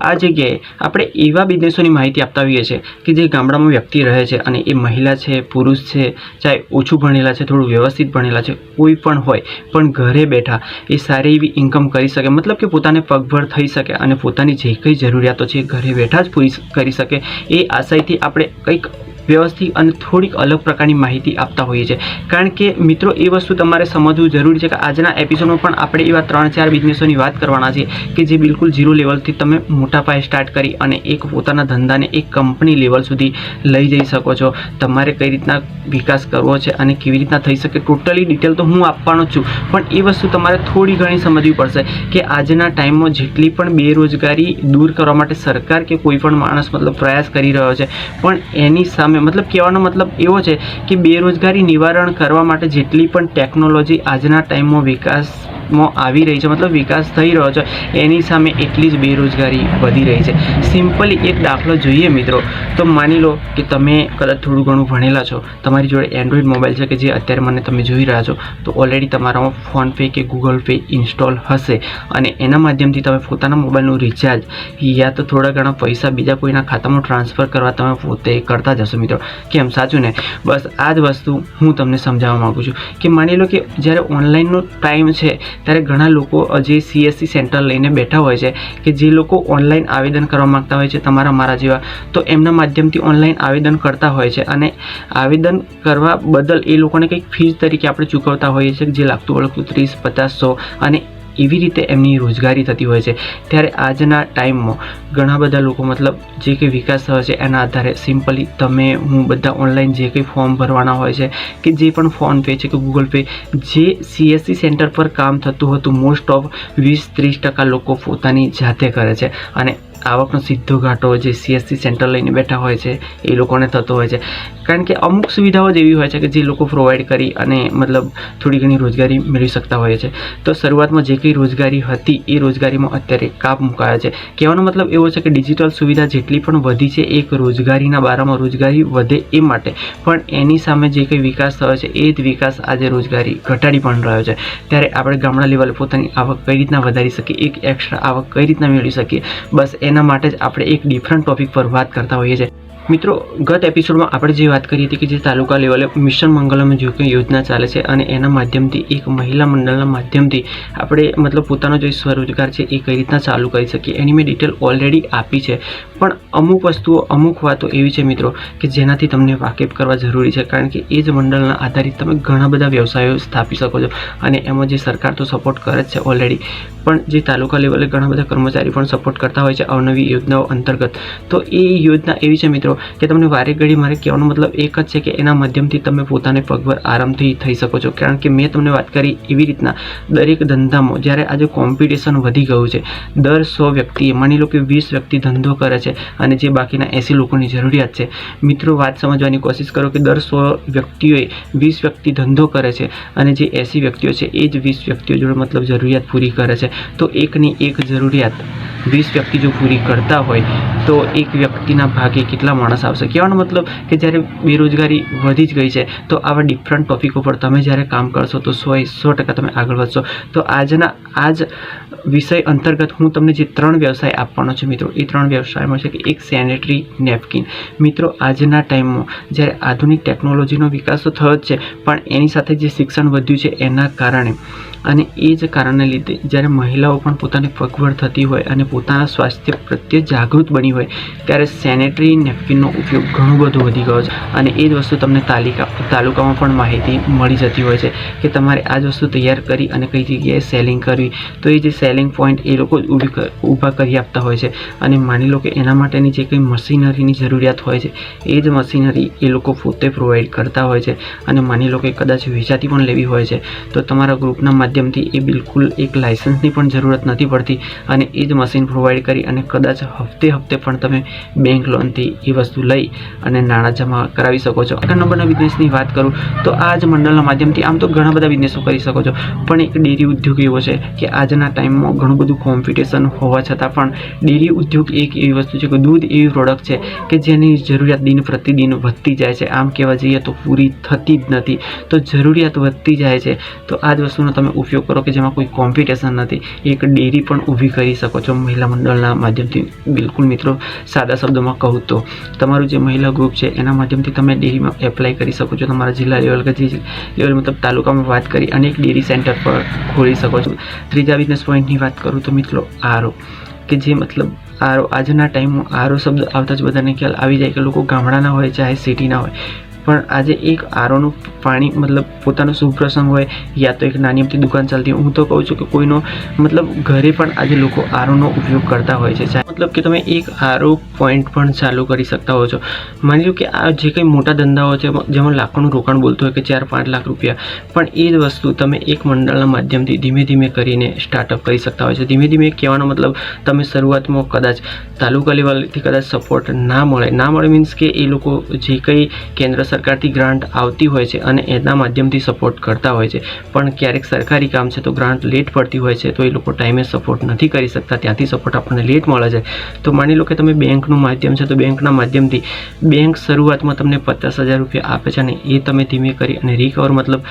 આ જગ્યાએ આપણે એવા બિઝનેસોની માહિતી આપતા હોઈએ છીએ કે જે ગામડામાં વ્યક્તિ રહે છે અને એ મહિલા છે, પુરુષ છે, ચાહે ઓછું ભણેલા છે, થોડું વ્યવસ્થિત ભણેલા છે, કોઈ પણ હોય, પણ ઘરે બેઠા એ સારી એવી ઇન્કમ કરી શકે, મતલબ કે પોતાને પગભર થઈ શકે અને પોતાની જે કંઈ જરૂરિયાતો છે એ ઘરે બેઠા જ પૂરી કરી શકે, એ આશયથી આપણે કંઈક વ્યવસ્થિત અને થોડીક અલગ પ્રકારની માહિતી આપતા હોઈએ છીએ. કારણ કે મિત્રો એ વસ્તુ તમારે સમજવું જરૂરી છે કે આજના એપિસોડમાં પણ આપણે એવા 3-4 બિઝનેસોની વાત કરવાના છીએ કે જે બિલકુલ ઝીરો લેવલથી તમે મોટા પાયે સ્ટાર્ટ કરી અને એક પોતાના ધંધાને એક કંપની લેવલ સુધી લઈ જઈ શકો છો. તમારે કઈ રીતના વિકાસ કરવો છે અને કેવી રીતના થઈ શકે ટોટલી ડિટેલ તો હું આપવાનો જ છું, પણ એ વસ્તુ તમારે થોડી ઘણી સમજવી પડશે કે આજના ટાઈમમાં જેટલી પણ બેરોજગારી દૂર કરવા માટે સરકાર કે કોઈ પણ માણસ મતલબ પ્રયાસ કરી રહ્યો છે, પણ એની સામે મતલબ કહેવાનો મતલબ એવો છે કે બેરોજગારી નિવારણ કરવા માટે જેટલી પણ ટેકનોલોજી આજના ટાઈમમાં વિકાસમાં આવી રહી છે, મતલબ વિકાસ થઈ રહ્યો છે, એની સામે એટલી જ બેરોજગારી વધી રહી છે. સિમ્પલી એક દાખલો જોઈએ મિત્રો, તો માની લો કે તમે કદાચ થોડું ઘણું ભણેલા છો, તમારી જોડે એન્ડ્રોઈડ મોબાઈલ છે કે જે અત્યારે મને તમે જોઈ રહ્યા છો, તો ઓલરેડી તમારામાં ફોનપે કે ગૂગલ પે ઇન્સ્ટોલ હશે અને એના માધ્યમથી તમે પોતાના મોબાઈલનું રિચાર્જ યા તો થોડા ઘણા પૈસા બીજા કોઈના ખાતામાં ટ્રાન્સફર કરવા તમે પોતે કરતા જશો મિત્રો. કેમ, સાચું ને? બસ આ જ વસ્તુ હું તમને સમજાવવા માગું છું કે માની લો કે જ્યારે ઓનલાઈનનો ટાઈમ છે ત્યારે ઘણા લોકો જે CSC સેન્ટર લઈને બેઠા હોય છે કે જે લોકો ઓનલાઈન આવેદન કરવા માગતા હોય છે, તમારા મારા જેવા, તો એમના માધ્યમથી ઓનલાઈન આવેદન કરતા હોય છે અને આવેદન કરવા બદલ એ લોકોને કંઈક ફીસ તરીકે આપણે ચૂકવતા હોઈએ છીએ જે લાગતું વળગતું 30, 50, 100 અને એવી રીતે એમની રોજગારી થતી હોય છે. ત્યારે આજના ટાઈમમાં ઘણા બધા લોકો મતલબ જે કંઈ વિકાસ થયો છે એના આધારે સિમ્પલી તમે હું બધા ઓનલાઈન જે કંઈ ફોર્મ ભરવાના હોય છે કે જે પણ ફોનપે છે કે ગૂગલ પે જે CSC સેન્ટર પર કામ થતું હતું મોસ્ટ ઓફ 20-30% લોકો પોતાની જાતે કરે છે અને આવકનો સીધો ઘાટો જે CSC સેન્ટર લઈને બેઠા હોય છે એ લોકોને થતો હોય છે. કારણ કે અમુક સુવિધાઓ જ એવી હોય છે કે જે લોકો પ્રોવાઈડ કરી અને મતલબ થોડી ઘણી રોજગારી મેળવી શકતા હોય છે. તો શરૂઆતમાં જે કંઈ રોજગારી હતી એ રોજગારીમાં અત્યારે કાપ મુકાયા છે. કહેવાનો મતલબ એવો છે કે ડિજિટલ સુવિધા જેટલી પણ વધી છે એક રોજગારીના બારામાં રોજગારી વધે એ માટે, પણ એની સામે જે કંઈ વિકાસ થયો છે એ જ વિકાસ આજે રોજગારી ઘટાડી પણ રહ્યો છે. ત્યારે આપણે ગામડા લેવલે પોતાની આવક કઈ રીતના વધારી શકીએ, એક એક્સ્ટ્રા આવક કઈ રીતના મેળવી શકીએ, બસ એના માટે જ આપણે એક ડિફરન્ટ ટોપિક પર વાત કરતા હોઈએ છીએ. મિત્રો, ગત એપિસોડમાં આપણે જે વાત કરી હતી કે જે તાલુકા લેવલે મિશન મંગલમ જે કંઈ યોજના ચાલે છે અને એના માધ્યમથી એક મહિલા મંડળના માધ્યમથી આપણે મતલબ પોતાનો જે સ્વરોજગાર છે એ કઈ રીતના ચાલુ કરી શકીએ એની મેં ડિટેલ ઓલરેડી આપી છે. પણ અમુક વસ્તુઓ, અમુક વાતો એવી છે મિત્રો કે જેનાથી તમને વાકેફ કરવા જરૂરી છે, કારણ કે એ જ મંડળના આધારિત તમે ઘણા બધા વ્યવસાયો સ્થાપી શકો છો અને એમાં જે સરકાર તો સપોર્ટ કરે જ છે ઓલરેડી, પણ જે તાલુકા લેવલે ઘણા બધા કર્મચારી પણ સપોર્ટ કરતા હોય છે અવનવી યોજનાઓ અંતર્ગત. તો એ યોજના એવી છે મિત્રો કે તમને વારે ઘડી મારે કહેવાનો મતલબ એક જ છે કે એના માધ્યમથી તમે પોતાને પગભર આરામથી થઈ શકો છો. કારણ કે મેં તમને વાત કરી એવી રીતના દરેક ધંધામાં જ્યારે આજે કોમ્પિટિશન વધી ગયું છે, દર 100 વ્યક્તિએ માની લો કે 20 વ્યક્તિ ધંધો કરે છે અને જે બાકીના 80 લોકોની જરૂરિયાત છે. મિત્રો, વાત સમજવાની કોશિશ કરો કે દર 100 વ્યક્તિઓએ 20 વ્યક્તિ ધંધો કરે છે અને જે 80 વ્યક્તિઓ છે એ જ 20 વ્યક્તિઓ જોડે મતલબ જરૂરિયાત પૂરી કરે છે. તો એકની એક જરૂરિયાત 20 વ્યક્તિ જો પૂરી કરતા હોય તો એક વ્યક્તિના ભાગે કેટલા માણસ આવશે? કહેવાનો મતલબ કે જ્યારે બેરોજગારી વધી જ ગઈ છે તો આવા ડિફરન્ટ ટોપિકો પર તમે જ્યારે કામ કરશો તો 100% તમે આગળ વધશો. તો આ જ વિષય અંતર્ગત હું તમને જે 3 વ્યવસાય આપવાનો છે મિત્રો, એ 3 વ્યવસાયમાં છે કે એક સેનેટરી નેપકિન. મિત્રો, આજના ટાઈમમાં જ્યારે આધુનિક ટેકનોલોજીનો વિકાસ તો થયો જ છે, પણ એની સાથે જે શિક્ષણ વધ્યું છે એના કારણે અને એ જ કારણને લીધે જ્યારે મહિલાઓ પણ પોતાને પગભર થતી હોય અને પોતાના સ્વાસ્થ્ય પ્રત્યે જાગૃત બની હોય ત્યારે સેનેટરી નેપકિનનો ઉપયોગ ઘણો બધો વધી ગયો છે અને એ જ વસ્તુ તમને તાલુકામાં પણ માહિતી મળી જતી હોય છે કે તમારે આ જ વસ્તુ તૈયાર કરી અને કઈ જગ્યાએ સેલિંગ કરવી. તો એ જે સેલિંગ પોઈન્ટ એ લોકો ઊભા કરી આપતા હોય છે અને માની લો કે એના માટેની જે કંઈ મશીનરીની જરૂરિયાત હોય છે એ જ મશીનરી એ લોકો પોતે પ્રોવાઈડ કરતા હોય છે અને માની લો કે કદાચ વેચાતી પણ લેવી હોય છે તો તમારા ગ્રુપના માધ્યમથી એ બિલકુલ એક લાઇસન્સની પણ જરૂરત નથી પડતી અને એ જ મશીન પ્રોવાઈડ કરી અને કદાચ હપ્તે પણ તમે બેંક લોનથી એ વસ્તુ લઈ અને નાણાં જમા કરાવી શકો છો. આગળ નંબરના બિઝનેસની વાત કરું તો આ જ મંડળના માધ્યમથી આમ તો ઘણા બધા બિઝનેસો કરી શકો છો, પણ એક ડેરી ઉદ્યોગ એવો છે કે આજના ટાઈમમાં ઘણું બધું કોમ્પિટિશન હોવા છતાં પણ ડેરી ઉદ્યોગ એક એવી વસ્તુ છે કે દૂધ એવી પ્રોડક્ટ છે કે જેની જરૂરિયાત દિન પ્રતિદિન વધતી જાય છે. આમ કહેવા જઈએ તો પૂરી થતી જ નથી, તો જરૂરિયાત વધતી જાય છે. તો આ જ વસ્તુનો તમે ઉપયોગ કરો કે જેમાં કોઈ કોમ્પિટિશન નથી. એક ડેરી પણ ઊભી કરી શકો છો મહિલા મંડળના માધ્યમથી. બિલકુલ મિત્રો, સાદા શબ્દોમાં કહું તો તમારું જે મહિલા ગ્રુપ છે એના માધ્યમથી તમે ડેરીમાં એપ્લાય કરી શકો છો. તમારા જિલ્લા લેવલ કે જે લેવલ મતલબ તાલુકામાં વાત કરી અને એક ડેરી સેન્ટર પર ખોલી શકો છો. ત્રીજા બિઝનેસ પોઈન્ટની વાત કરું તો મિત્રો આરો, કે જે મતલબ આરો આજના ટાઈમમાં આરો શબ્દ આવતા જ બધાને ખ્યાલ આવી જાય કે લોકો ગામડાના હોય ચાહે સિટીના હોય, પણ આજે એક આરોનું પાણી મતલબ પોતાનો શુભ પ્રસંગ હોય યા તો એક નાની અમથી દુકાન ચાલતી હોય, હું તો કહું છું કે કોઈનો મતલબ ઘરે પણ આજે લોકો આરોનો ઉપયોગ કરતા હોય છે. મતલબ કે તમે એક આરો પોઈન્ટ પણ ચાલુ કરી શકતા હો છો. માની લો કે આ જે કંઈ મોટા ધંધાઓ છે જેમાં લાખોનું રોકાણ બોલતું હોય કે 4-5 લાખ રૂપિયા, પણ એ જ વસ્તુ તમે એક મંડળના માધ્યમથી ધીમે ધીમે કરીને સ્ટાર્ટઅપ કરી શકતા હોય છે. ધીમે ધીમે કહેવાનો મતલબ તમે શરૂઆતમાં કદાચ તાલુકા લેવલથી કદાચ સપોર્ટ ના મળે મીન્સ કે એ લોકો જે કંઈ કેન્દ્ર સરકારથી ગ્રાન્ટ આવતી હોય છે અને એના માધ્યમથી સપોર્ટ કરતા હોય છે, પણ ક્યારેક સરકારી કામ છે તો ગ્રાન્ટ લેટ પડતી હોય છે, તો એ લોકો ટાઈમે સપોર્ટ નથી કરી શકતા, ત્યાંથી સપોર્ટ આપણને લેટ મળે છે. તો માની લો કે તમે બેંકનું માધ્યમ છે તો બેંકના માધ્યમથી બેંક શરૂઆતમાં તમને 50,000 રૂપિયા આપે છે અને એ તમે ધીમે કરી અને રિકવર મતલબ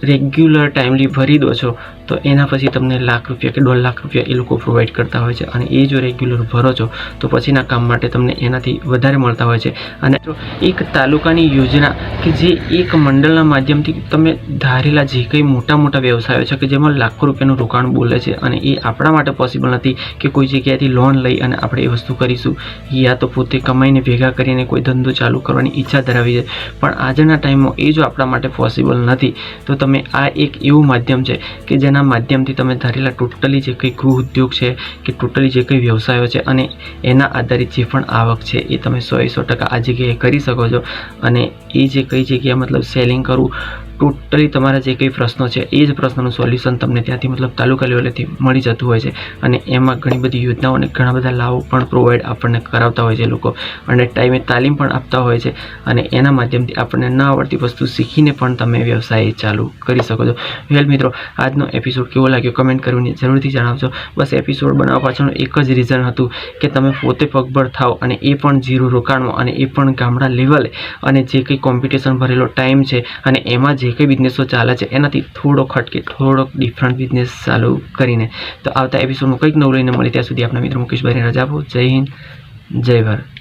રેગ્યુલર ટાઈમલી ભરી દો છો તો એના પછી તમને લાખ રૂપિયા કે 1.5 લાખ રૂપિયા એ લોકો પ્રોવાઈડ કરતા હોય છે. અને એ જો રેગ્યુલર ભરો છો તો પછીના કામ માટે તમને એનાથી વધારે મળતા હોય છે. અને એક તાલુકાની યોજના કે જે એક મંડળના માધ્યમથી તમે ધારેલા જે કંઈ મોટા વ્યવસાયો છે કે જેમાં લાખો રૂપિયાનું રોકાણ બોલે છે અને એ આપણા માટે પોસિબલ નથી કે કોઈ જગ્યાએથી લોન લઈ અને આપણે એ વસ્તુ કરીશું, યા તો પોતે કમાઈને ભેગા કરીને કોઈ ધંધો ચાલુ કરવાની ઈચ્છા ધરાવી છે, પણ આજના ટાઈમમાં એ જો આપણા માટે પોસિબલ નથી, તો તમે આ એક એવું માધ્યમ છે કે જેના માધ્યમથી તમે ધારેલા ટોટલી જે કંઈ ગૃહ ઉદ્યોગ છે કે ટોટલી જે કંઈ વ્યવસાયો છે અને એના આધારિત જે પણ આવક છે એ તમે 100% આ જગ્યાએ કરી શકો છો. અને એ જે કઈ જગ્યાએ મતલબ સેલિંગ કરવું, ટોટલી તમારા જે કંઈ પ્રશ્નો છે એ જ પ્રશ્નનું સોલ્યુશન તમને ત્યાંથી મતલબ તાલુકા લેવલેથી મળી જતું હોય છે. અને એમાં ઘણી બધી યોજનાઓ અને ઘણા બધા લાભો પણ પ્રોવાઈડ આપણને કરાવતા હોય છે લોકો, અને ટાઈમે તાલીમ પણ આપતા હોય છે. અને એના માધ્યમથી આપણને ન આવડતી વસ્તુ શીખીને પણ તમે વ્યવસાય ચાલુ કરી શકો છો. વેલ મિત્રો, આજનો એપિસોડ કેવો લાગ્યો કમેન્ટ કરીને જરૂરથી જણાવજો. બસ એપિસોડ બનાવવા પાછળનું એક જ રીઝન હતું કે તમે પોતે પગભર થાવ, અને એ પણ 0 રોકાણમાં, અને એ પણ ગામડા લેવલે, અને જે કંઈ કોમ્પિટિશન ભરેલો ટાઈમ છે અને એમાં જે કંઈ બિઝનેસો ચાલે છે એનાથી થોડોક ડિફરન્ટ બિઝનેસ ચાલુ કરીને. તો આવતા એપિસોડમાં કંઈક નવું લઈને મળી, ત્યાં સુધી આપણા મિત્ર મુકેશભાઈને રજા આપો. જય હિન્દ, જય ભારત.